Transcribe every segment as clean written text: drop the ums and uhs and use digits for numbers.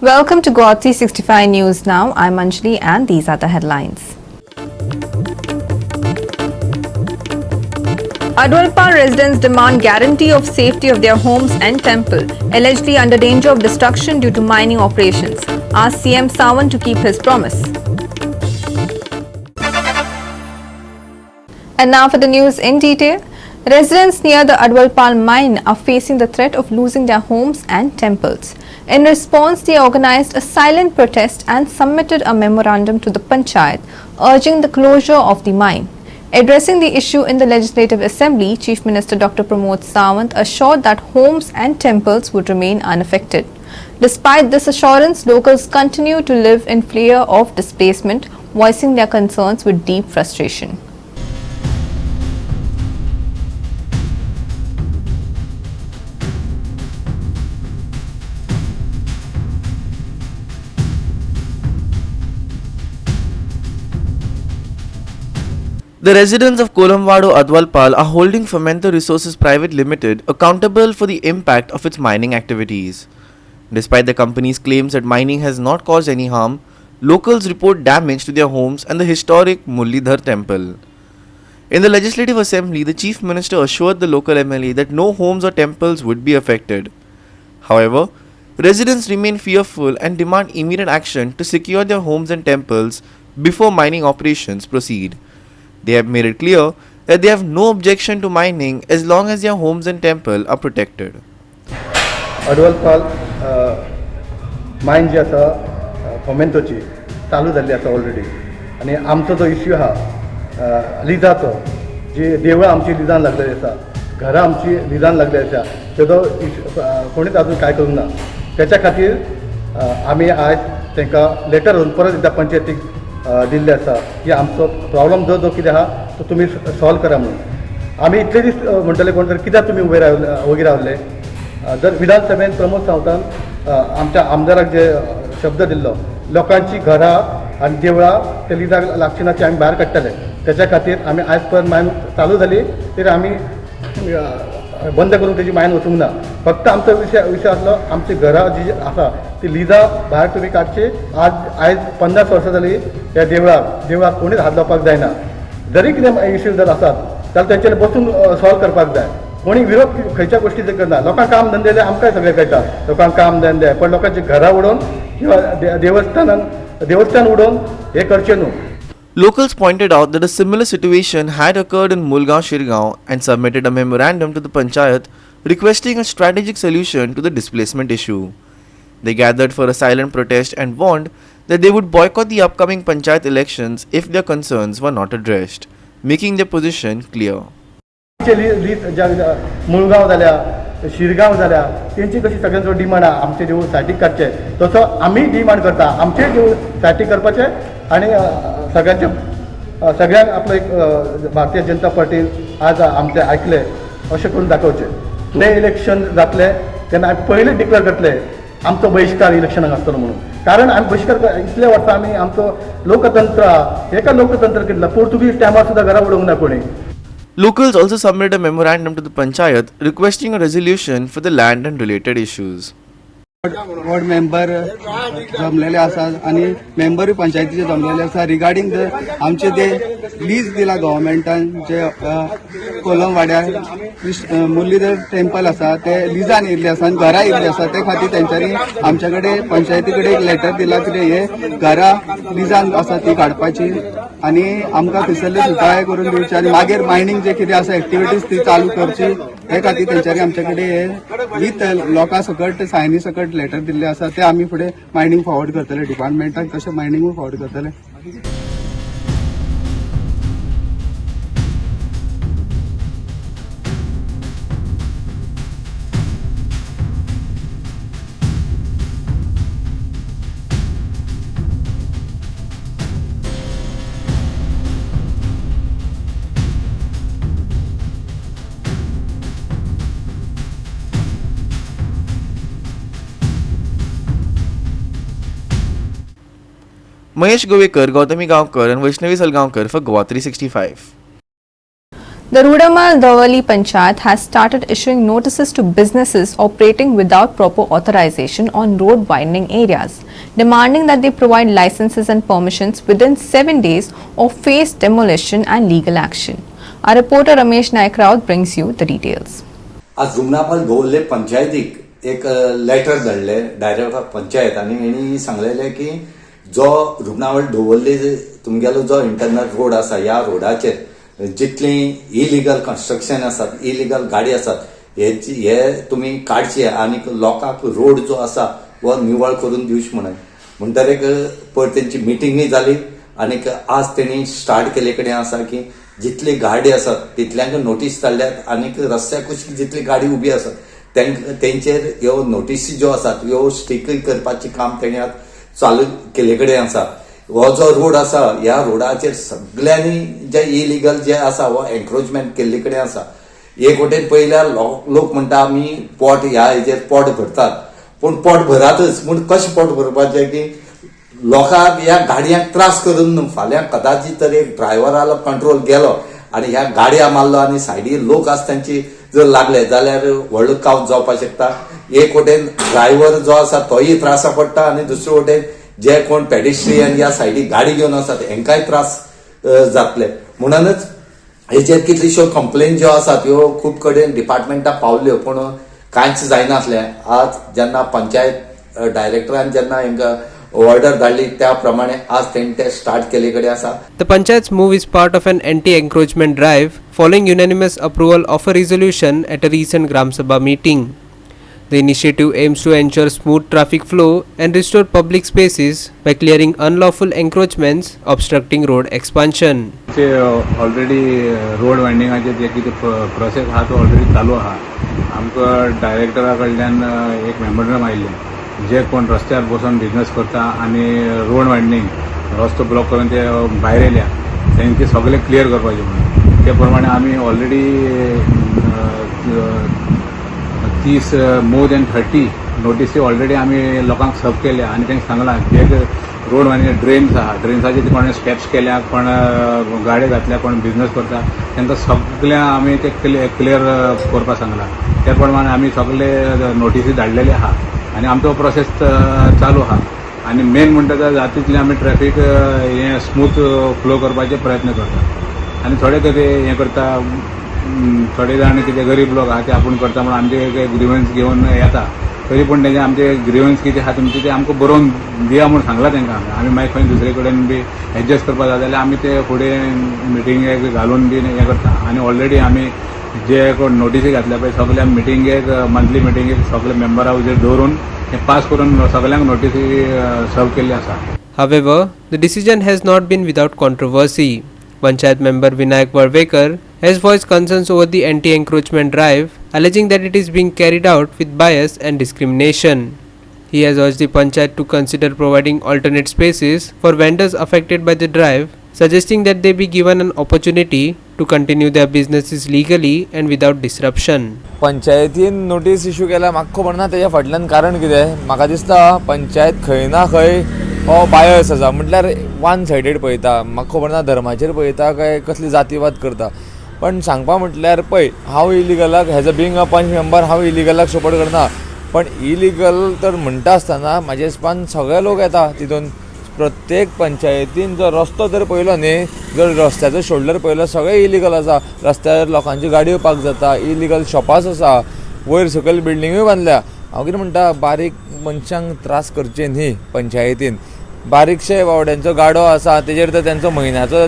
Welcome to Guwahati 65 News Now. I'm Anjali and these are the headlines. Adwalpal residents demand guarantee of safety of their homes and temple, allegedly under danger of destruction due to mining operations. Ask CM Sawant to keep his promise. And now for the news in detail. Residents near the Adwalpal mine are facing the threat of losing their homes and temples. In response, they organized a silent protest and submitted a memorandum to the Panchayat urging the closure of the mine. Addressing the issue in the Legislative Assembly, Chief Minister Dr. Pramod Sawant assured that homes and temples would remain unaffected. Despite this assurance, locals continue to live in fear of displacement, voicing their concerns with deep frustration. The residents of Kolamwadu Adwalpal are holding Fomento Resources Private Limited accountable for the impact of its mining activities. Despite the company's claims that mining has not caused any harm, locals report damage to their homes and the historic Mullidhar temple. In the Legislative Assembly, the Chief Minister assured the local MLA that no homes or temples would be affected. However, residents remain fearful and demand immediate action to secure their homes and temples before mining operations proceed. They have made it clear that they have no objection to mining as long as their homes and temple are protected. Advalpal मायन जी आसा फोमेंतोची चालू जाल्ली आसा already आनी आमचो जो issue आहा लिजाचो जी देवळां आमची लिजान लागलेली आसा घरां आमची लिजान लागलेली आसा तेजो कोणीच आजून काय करूंक ना त्याच्या खातीर आमी आज तांकां लेटर व्हरून परत एकदां पंचायतीक दिल्ले आसा की आमचो प्रॉब्लम जो कितें आहा तो तुमी सॉल्व करा म्हणून आमी इतले दीस म्हणटले कोण तर कित्याक तुमी वगी रावले जर विधानसभेन प्रमोद सावंतान आमच्या आमदाराक जे शब्द दिल्लो लोकांची घरां आनी देवळां ते लिजाक लागची ना ती आमी भायर काडटले त्याच्या खातीर आमी आयज पर्यंत मायन चालू जाली तरी आमी बंद करून तेजी मायन वचूंक ना फक्त आमचो विशय आसलो आमची घरां जी आसा ती लिजा भायर तुमी काडची आयज 50 वर्सां जाली ह्या देवळाक कोणीच हात लावपाक जायना जरी कितें इश्यू जर आसात जाल्यार तेंच्यांनी बसून सॉल्व करपाक जाय कोणी विरोध खंयच्या गोष्टीचेर करना लोकांक काम धंदे जाय आमकांय सगळें कळटा लोकांक काम धंदे पण लोकांची घरां उडोवन किंवा देवस्थान उडोवन हे करचें न्हू. Locals pointed out that a similar situation had occurred in Mulgaon Shirgaon and submitted a memorandum to the Panchayat requesting a strategic solution to the displacement issue. They gathered for a silent protest and warned that they would boycott the upcoming Panchayat elections if their concerns were not addressed, making their position clear. मुळगांव जाल्या शिरगांव जाल्या तेंची कशी सगळ्यांचो demand आहा आमचे देवूळ सायटीक काडचे तसो आमी डिमांड करता आमचे देवूळ सायटीक करपाचे आनी सगळ्यांक आपलो एक भारतीय जनता पार्टीन आज आमचे आयकले अशें करून दाखोवचे ते इलेक्शन जातले तेन्ना आमी पयलीं डिक्लेअर करतले आमचो बहिष्कार इलेक्शनाक आसतलो म्हणून कारण आमी बहिष्कार इतले वर्सां आमी आमचो लोकतंत्र एका लोकतंत्र केल्लो पोर्तुगीज टायमार सुद्दां घरा उडोवंक ना कोणी. Locals also submitted a memorandum to the Panchayat requesting a resolution for the land and related issues. Ward member जमलेले आसात आणि मेंबरूय पंचायतीचे जमलेले आसा रिगार्डिंग आमचे ते लीज दिला गव्हर्मेंटान जे कोलम वाड्यार मुरलीधर टेम्पल आसा ते लिजान येयल्ले आसा आनी घरां येयल्ली आसा ते खातीर तेंच्यांनी आमच्या कडेन पंचायती कडेन एक लेटर दिला कितें हे घरां लिजान आसा ती काडपाची आनी आमकां थंयसरले सुटाय करून दिवची आनी मागीर मायनींग जे कितें आसा एक्टिविटीज ती चालू करची हे खातीर तेंच्यांनी आमच्या कडेन हे विथ लोकां सकट सायनी सकट लेटर दिल्ले आसा ते आमी फुडें मायनींग फॉरवर्ड करतले डिपार्टमेंटाक तशें मायनींगूय फॉरवर्ड करतले. Mahesh Govekar, Gautami Gaonkar and Vaishnavi Salgaonkar for Guwahati 365. The Rudamal Dawali Panchayat has started issuing notices to businesses operating without proper authorization on road widening areas, demanding that they provide licenses and permissions within 7 days or face demolition and legal action. Our reporter Ramesh Naik Raut brings you the details. आज रुमनापाल धोवले पंचायतीक एक letter धाडले director of panchayat आणि हेणी सांगलेले की जो रुमनावळ धोवल्ले तुमगेलो जो internal road आसा ह्या रोडाचेर जितली इलिगल कन्स्ट्रक्शन आसात इलिगल गाडी आसात हे तुम्ही काडचे आणि लोकांक रोड जो आसा वो निवळ करून दिवचे म्हणटरेक परत त्यांची मिटिंगूय जाली आणि आज त्यांनी स्टार्ट केले कडेन आसा की जितली गाडी आसात तितल्यांक नोटीस धाडल्यात आणि रस्त्याक जितली गाडी उभी आसात तेंचेर ह्यो नोटीसी ज्यो आसात ह्यो स्ट्रिक्ट करपाचें काम तेणी आज चालू केले कडेन आसा. हो जो रोड आसा ह्या रोडाचेर सगळ्यांनी जे इलिगल जे आसा हो एन्क्रोचमेंट केल्ले कडेन आसा. एक वटेन पयल्यार लोक म्हणटा आमी पोट ह्या हेजेर पोट भरतात पूण पोट भरातच पूण कशें पोट भरपाचें की लोकांक ह्या गाडयांक त्रास करून फाल्यां कदाचित तर एक ड्रायव्हरालो कंट्रोल गेलो आणि ह्या गाडया मारलो आणि सायडीर लोक आसा तांची जर लागले जाल्यार व्हडलो कावत जावपाक शकता. एक वटेन ड्रायव्हर जो आसा तोय त्रासा पडटा आणि दुसरे वटेन जे कोण पेडिस्ट्रियन ह्या सायडीक गाडी घेवन आसात हेंकाय त्रास जातले. म्हणूनच हेचेर कितल्योश्यो कंप्लेन ज्यो आसात ह्यो खूब कडेन डिपार्टमेंटाक पावल्यो पूण कांयच जायनासलें. आज जेन्ना पंचायत डायरेक्टरान जेन्ना हेंकां ऑर्डर धाडली त्या प्रमाणे आज त्यांनी ते स्टार्ट केले कडेन आसा. The Panchayat's move is part of an anti-encroachment drive following unanimous approval of a resolution at a recent Gram Sabha meeting. The initiative aims to ensure smooth traffic flow and restore public spaces by clearing unlawful encroachments obstructing road expansion. Already road वायंडिंगाचे जे कितें process आहा तो already चालू आहा. आमकां डायरेक्टरा कडल्यान एक मेमोरंडम आयिल्लें जे कोण रस्त्यार बसून बिझनेस करता आणि रोड वायंडिंग रस्तो ब्लॉक करून ते भायर येयल्या तेंचे सगळे क्लियर करपाचे म्हणून ते प्रमाणे आमी ऑलरेडी 30 more than 30 नोटीसी ऑलरेडी आमी लोकांक सर्व केल्या आणि तांकां सांगलां जे रोड वायंडिंग ड्रेन्स आहा ड्रेन्साचे कोणें स्टेप्स केल्या कोण गाडी घातल्या कोण बिझनेस करता तांकां सगळ्या आमी ते क्लियर करपाक सांगलां. त्या प्रमाणे आमी सगळे नोटीसी धाडलेले आहा आणि आमचो प्रोसेस चालू आहा आणि मेन म्हणटा जाता तितलें आमी ट्रॅफिक हें स्मूथ फ्लो करपाचे प्रयत्न करता. आणि थोडे कितें हें करता थोडे जाण कितें गरीब लोक आहा ते आपूण करता म्हणून आमचे ग्रिवन्स घेवन येता तरी पूण तेजे आमचे ग्रिवन्स कितें आहा तुमचे ते आमकां बरोवन दिया म्हणून सांगलां तांकां आमी मागीर खंय दुसरे कडेन बी एडजस्ट करपाक जाय जाल्यार आमी ते फुडें मिटिंगेक घालून बी हें करता. आणि ऑलरेडी आमी जे कोण नोटीसी घातल्या पळय सगळ्या मिटिंगेक मंथली मिटिंगेक सगळे मेंबरा वयर दवरून हे पास करून सगळ्यांक नोटीसी सर्व केल्ली आसा. However, the decision has not been without controversy. Panchayat member Vinayak Varvekar has voiced concerns over the anti-encroachment drive, alleging that it is being carried out with bias and discrimination. He has urged the Panchayat to consider providing alternate spaces for vendors affected by the drive, suggesting that they be given an opportunity to continue their businesses legally and without disruption. पंचायतीन notice issue केल्या म्हाका खबर ना तेच्या फाटल्यान कारण कितें. म्हाका दिसता पंचायत खंय ना खंय हो बायस आसा म्हटल्यार वन सायडेड पळयता. म्हाका खबर ना धर्माचेर पळयता काय कसली जातीवाद करता. पण सांगपा म्हटल्यार पळय हांव इलिगलाक हेज अ बिंग अ पंच मेंबर हांव इलिगलाक सपोर्ट करना पण इलिगल तर म्हणटा आसतना म्हाज्या हिसपान सगळे लोक येता तितून. प्रत्येक पंचायतीन जो रस्तो जर पळयलो न्ही जर रस्त्याचो शोल्डर पळयलो सगळे इलिगल आसा. रस्त्यार लोकांची गाडयो पार्क जाता इलिगल शॉपास आसा वयर सकयल बिल्डिंगूय बांदल्या. हांव कितें म्हणटा बारीक मनशांक त्रास करचे न्ही पंचायतीन. बारीकशे बावड्यांचो गाडो आसा तेजेर तर तेंचो म्हयन्याचो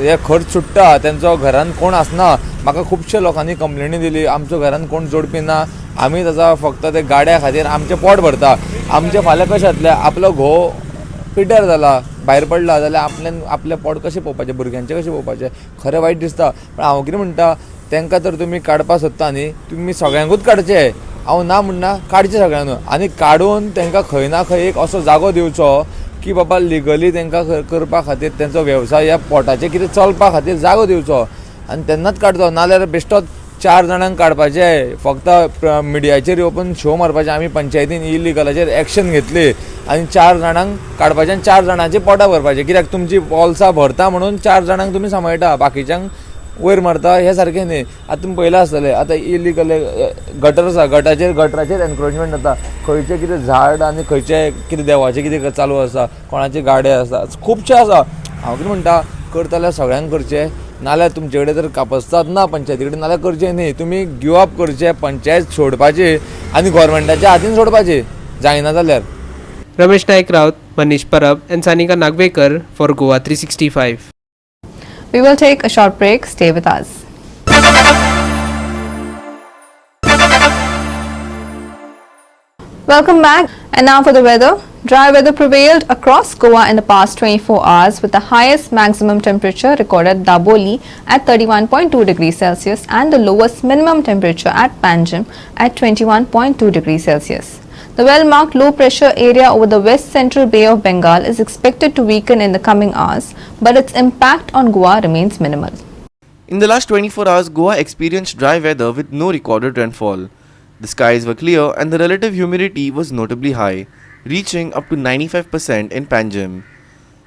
हे खर्च सुट्टा तेंचो घरान कोण आसना. म्हाका खुबशे लोकांनी कंप्लेनी दिली आमच्या घरान कोण जोडपी ना आमी ताचा फक्त ते गाड्या खातीर आमचें पोट भरता. आमचे फाल्यां कशें जातलें आपलो घोव पिड्ड्यार जाला भायर पडला जाल्यार आपलें पोट कशें पळोवपाचें भुरग्यांचें कशें पळोवपाचें खरें वायट दिसता. पण हांव कितें म्हणटा तांकां तर तुमी काडपाक सोदता न्ही तुमी सगळ्यांकूच काडचें. हांव ना म्हणना काडचें सगळ्यांक आनी काडून तांकां खंय ना खंय एक असो जागो दिवचो की बाबा लिगली तांकां करपा खातीर तेंचो वेवसाय ह्या पोटाचें कितें चलपा खातीर जागो दिवचो आनी तेन्नाच काडचो. नाजाल्यार बेश्टोच 4 जाणांक काडपाचें फक्त मिडियाचेर येवपून शो मारपाचें आमी पंचायतीन इलिगलाचेर एक्शन घेतली आनी 4 जाणांक काडपाचें आनी 4 जाणांची पोटां भरपाचें. कित्याक तुमची पॉल्सां भरता म्हणून 4 जाणांक तुमी सांबाळटा बाकीच्यांक वयर मारता हे सारकें न्ही. आतां तुमी पळयलां आसतलें आतां इलिगल गटर आसा गटराचेर एनक्रोचमेंट जाता. खंयचें कितें झाड आनी खंयचें कितें देवाचें कितें चालू आसा, कोणाचे गाडे आसा, खुबशे आसा. हांव कितें म्हणटा, करता जाल्यार सगळ्यांक करचें, नाल्यार तुमचे कडेन जर कापस्ताद ना पंचायती कडेन नाल्यार करचें न्ही. तुमी गिव अप करचें, पंचायत सोडपाची आनी गव्हर्मेंटाच्या हातीन सोडपाची जायना जाल्यार. Ramesh Naik Raut, Manish Parab and Sanika Nagvekar for Goa 365. We will take a short break. Stay with us. Welcome back. And now for the weather. Dry weather prevailed across Goa in the past 24 hours with the highest maximum temperature recorded at Daboli at 31.2 degrees Celsius and the lowest minimum temperature at Panjim at 21.2 degrees Celsius. The well-marked low pressure area over the west central Bay of Bengal is expected to weaken in the coming hours, but its impact on Goa remains minimal. In the last 24 hours, Goa experienced dry weather with no recorded rainfall. The skies were clear and the relative humidity was notably high, reaching up to 95% in Panjim.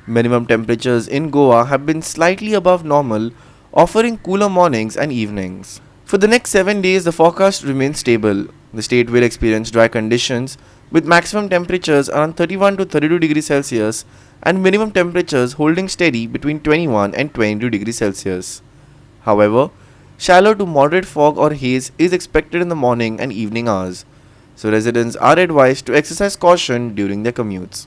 Minimum temperatures in Goa have been slightly above normal, offering cooler mornings and evenings. For the next 7 days, the forecast remains stable. The state will experience dry conditions with maximum temperatures around 31 to 32 degrees Celsius and minimum temperatures holding steady between 21 and 22 degrees Celsius. However, shallow to moderate fog or haze is expected in the morning and evening hours, so residents are advised to exercise caution during their commutes.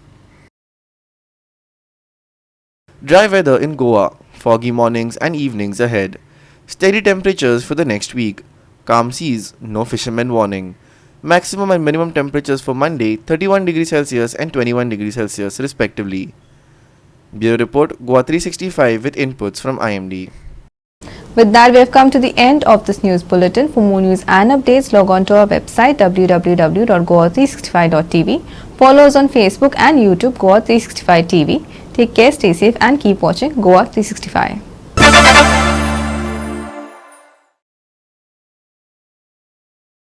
Dry weather in Goa, foggy mornings and evenings ahead. Steady temperatures for the next week. Calm seas, no fisherman warning. Maximum and minimum temperatures for Monday 31 degrees Celsius and 21 degrees Celsius respectively. Bureau Report, Goa 365 with inputs from IMD. With that, we have come to the end of this news bulletin. For more news and updates, log on to our website www.goa365.tv. Follow us on Facebook and YouTube, Goa 365 TV. Take care, stay safe and keep watching Goa 365.